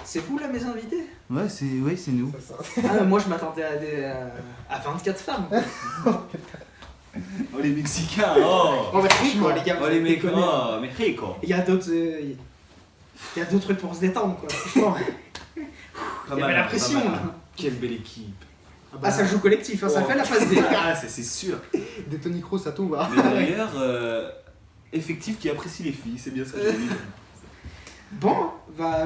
C'est vous là mes invités? Ouais, c'est nous. Ah, moi je m'attendais à 24 femmes. Oh les Mexicains, oh Oh, mais franchement, les gars, oh vous les êtes mecs, déconnés. oh Mexico. Il y a d'autres. Il y a d'autres trucs pour se détendre quoi, franchement. Il y avait la pression là. Quelle belle équipe. Ah, ça joue collectif, hein, ça Oh. fait la phase D. Ah, c'est sûr. Des Tony Kroos, ça tout va. Mais d'ailleurs, effectif qui apprécie les filles, c'est bien ce que j'ai dit. Bon, bah,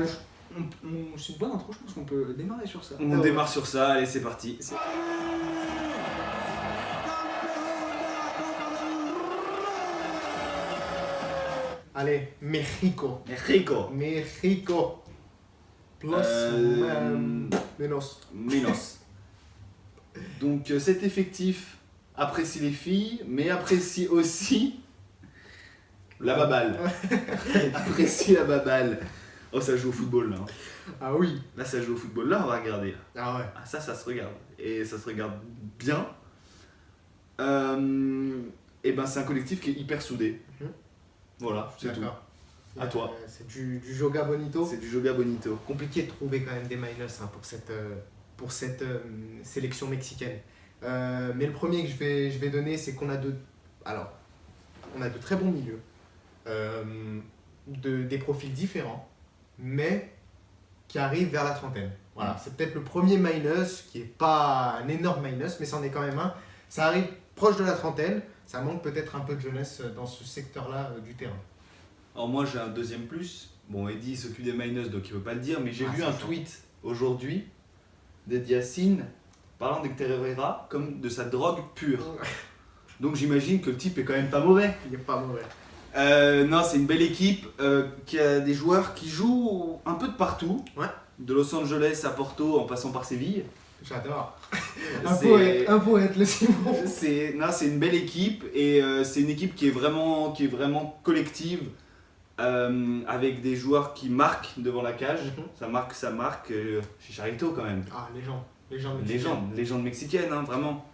c'est une bonne intro, je pense qu'on peut démarrer sur ça. On démarre sur ça, allez c'est parti. Allez, Mexico. Mexico. Mexico. Plus menos. Minos. Donc cet effectif apprécie les filles, mais apprécie aussi la baballe. Apprécie la baballe. Oh ça joue au football là. Hein. Ah oui. Là ça joue au football, là on va regarder. Ah ouais. Ah ça se regarde. Et ça se regarde bien. Et ben c'est un collectif qui est hyper soudé. Mhm. Voilà, c'est tout. D'accord. À toi. C'est du Joga Bonito. C'est du Joga Bonito. Compliqué de trouver quand même des minus hein, pour cette sélection mexicaine. Mais le premier que je vais donner, c'est qu'on a on a de très bons milieux, des profils différents, mais qui arrivent vers la trentaine. Voilà, c'est peut-être le premier minus, qui n'est pas un énorme minus, mais c'en est quand même un. Ça arrive proche de la trentaine, ça manque peut-être un peu de jeunesse dans ce secteur-là du terrain. Alors moi j'ai un deuxième plus. Bon Eddy s'occupe des minus donc il veut pas le dire, mais j'ai Ah, vu c'est un chaud. tweet aujourd'hui d'Ed Yassin parlant d'Hector Herrera comme de sa drogue pure. Donc j'imagine que le type est quand même pas mauvais. Il n'est pas mauvais. Non, c'est une belle équipe qui a des joueurs qui jouent un peu de partout. Ouais. De Los Angeles à Porto en passant par Séville. J'adore. C'est- Un poète, le Simon. C'est une belle équipe et c'est une équipe qui est vraiment collective avec des joueurs qui marquent devant la cage. Mhm. Ça marque Chicharito quand même. Ah, légende. Légende mexicaine, hein, vraiment.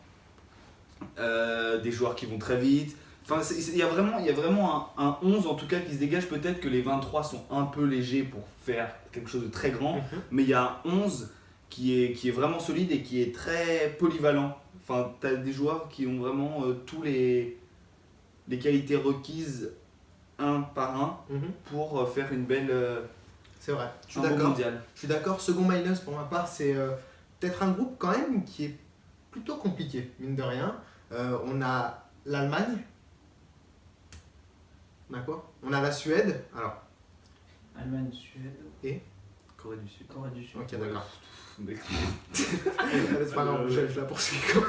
Des joueurs qui vont très vite. Enfin, il y a vraiment un 11 en tout cas qui se dégage. Peut-être que les 23 sont un peu légers pour faire quelque chose de très grand, Mhm. mais il y a un 11 qui est vraiment solide et qui est très polyvalent. Enfin, tu as des joueurs qui ont vraiment tous les qualités requises un par un Mhm. pour faire une belle C'est vrai, je suis un beau d'accord. mondial. Je suis d'accord. Second minus pour ma part, c'est peut-être un groupe quand même qui est plutôt compliqué, mine de rien. On a l'Allemagne. On a quoi? On a la Suède. Alors, Allemagne, Suède, Corée du Sud. Corée du Sud. ok, d'accord. Mais- C'est pas grave, je la poursuis quand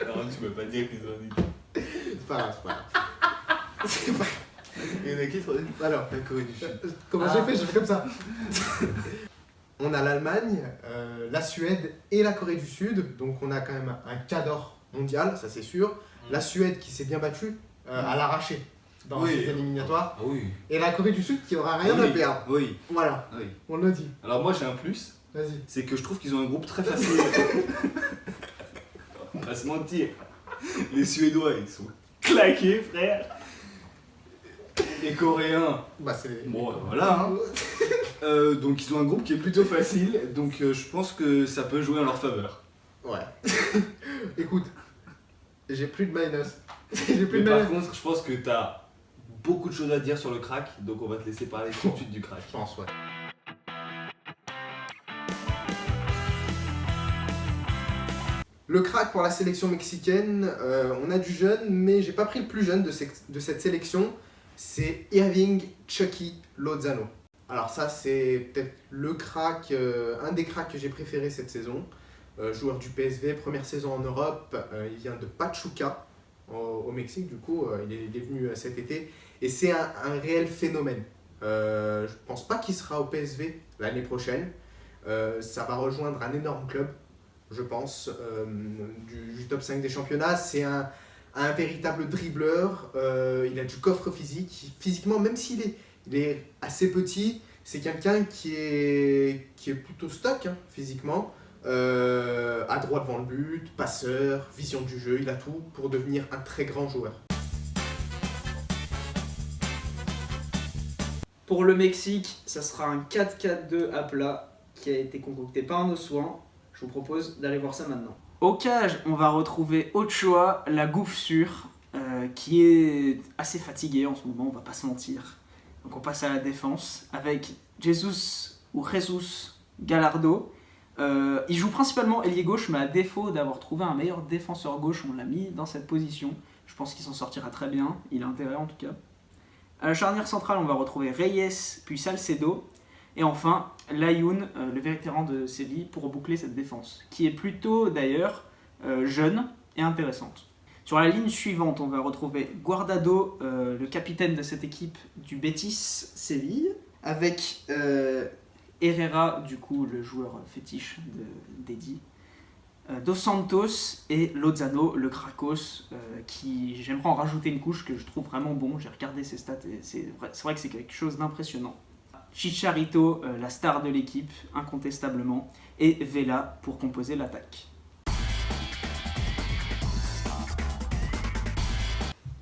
Alors tu peux pas dire qu'ils ont dit. C'est pas grave, c'est pas grave. C'est pas- Il y en a qui sont Alors, la Corée du Sud. comment j'ai fait comme ça. On a l'Allemagne, la Suède et la Corée du Sud. Donc on a quand même un cadre mondial, ça c'est sûr. La Suède qui s'est bien battue à l'arraché dans Oui. ses éliminatoires. Ah oui. Et la Corée du Sud qui aura rien à perdre. Oui. Voilà, Oui. on le dit. Alors moi j'ai un plus, Vas-y. c'est que je trouve qu'ils ont un groupe très facile. On va pas se mentir. Les Suédois ils sont claqués frère. Les Coréens, Bah c'est... bon voilà hein. Donc ils ont un groupe qui est plutôt facile, donc je pense que ça peut jouer en leur faveur. Ouais. Écoute, j'ai plus de minus. J'ai plus Mais de par minus. contre je pense que t'as beaucoup de choses à dire sur le crack, donc on va te laisser parler tout de suite du crack. Je pense, ouais. Le crack pour la sélection mexicaine, on a du jeune, mais j'ai pas pris le plus jeune de cette sélection. C'est Irving Chucky Lozano. Alors ça, c'est peut-être le crack, un des cracks que j'ai préféré cette saison. Joueur du PSV, première saison en Europe, il vient de Pachuca au Mexique, du coup, il est venu cet été. Et c'est un réel phénomène. Je pense pas qu'il sera au PSV l'année prochaine. Ça va rejoindre un énorme club, je pense, du top 5 des championnats. C'est un véritable dribbleur. Il a du coffre physique. Physiquement, même s'il est assez petit, c'est quelqu'un qui est plutôt stock hein, physiquement. À droit devant le but, passeur, vision du jeu, il a tout pour devenir un très grand joueur. Pour le Mexique, ça sera un 4-4-2 à plat qui a été concocté par nos soins. Je vous propose d'aller voir ça maintenant. Au cage, on va retrouver Ochoa, la gouffe sûre, qui est assez fatigué en ce moment, on va pas se mentir. Donc on passe à la défense avec Jesus Gallardo. Il joue principalement ailier gauche, mais à défaut d'avoir trouvé un meilleur défenseur gauche, on l'a mis dans cette position. Je pense qu'il s'en sortira très bien, il a intérêt en tout cas. À la charnière centrale, on va retrouver Reyes puis Salcedo. Et enfin, Layún, le vétéran de Séville, pour boucler cette défense, qui est plutôt d'ailleurs jeune et intéressante. Sur la ligne suivante, on va retrouver Guardado, le capitaine de cette équipe du Betis Séville, avec Herrera, du coup le joueur fétiche d'Eddie, Dos Santos et Lozano, le Krakos, qui j'aimerais en rajouter une couche que je trouve vraiment bon. J'ai regardé ses stats et c'est vrai que c'est quelque chose d'impressionnant. Chicharito, la star de l'équipe, incontestablement, et Vela pour composer l'attaque.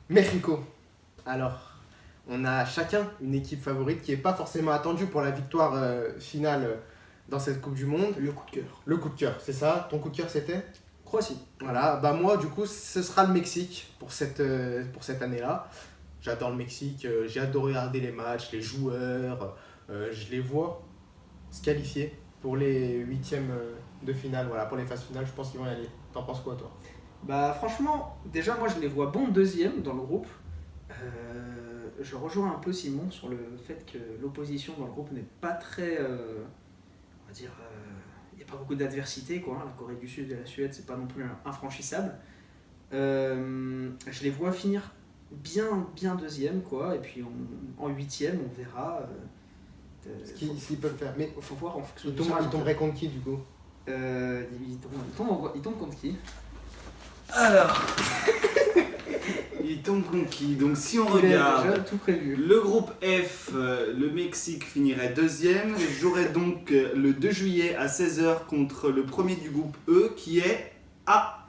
Mexico. Alors, on a chacun une équipe favorite qui n'est pas forcément attendue pour la victoire finale dans cette Coupe du Monde. Le coup de cœur. Le coup de cœur, c'est ça? Ton coup de cœur, c'était? Croatie. Voilà, bah moi, du coup, ce sera le Mexique pour cette année-là. J'adore le Mexique, j'ai hâte de regarder les matchs, les joueurs. Je les vois se qualifier pour les huitièmes de finale, voilà, pour les phases finales, je pense qu'ils vont y aller. T'en penses quoi, toi? Bah franchement, déjà moi je les vois bons deuxième dans le groupe. Je rejoins un peu Simon sur le fait que l'opposition dans le groupe n'est pas très, on va dire, il n'y a pas beaucoup d'adversité quoi. La Corée du Sud et la Suède c'est pas non plus infranchissable. Je les vois finir bien deuxième quoi, et puis en huitième on verra. Ce qu'ils peuvent faire. Mais faut voir en fonction ils tomberaient contre qui du coup? ils tombent contre qui? Alors, il tombe contre qui? Donc si on Il est regarde déjà tout prévu. le groupe F, le Mexique finirait deuxième. J'aurai donc le 2 juillet à 16h contre le premier du groupe E qui est A.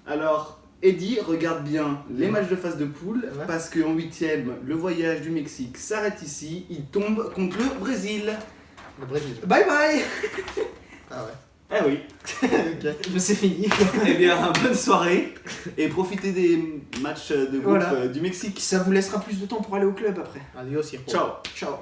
Alors, Eddie, regarde bien les matchs de phase de poule parce qu'en huitième, le voyage du Mexique s'arrête ici. Il tombe contre le Brésil. Le Brésil. Bye bye. Ah ouais. Eh oui. Ok. C'est fini. Eh bien, bonne soirée et profitez des matchs de groupe Voilà. du Mexique. Ça vous laissera plus de temps pour aller au club après. Adios, Hirpo. Ciao. Ciao.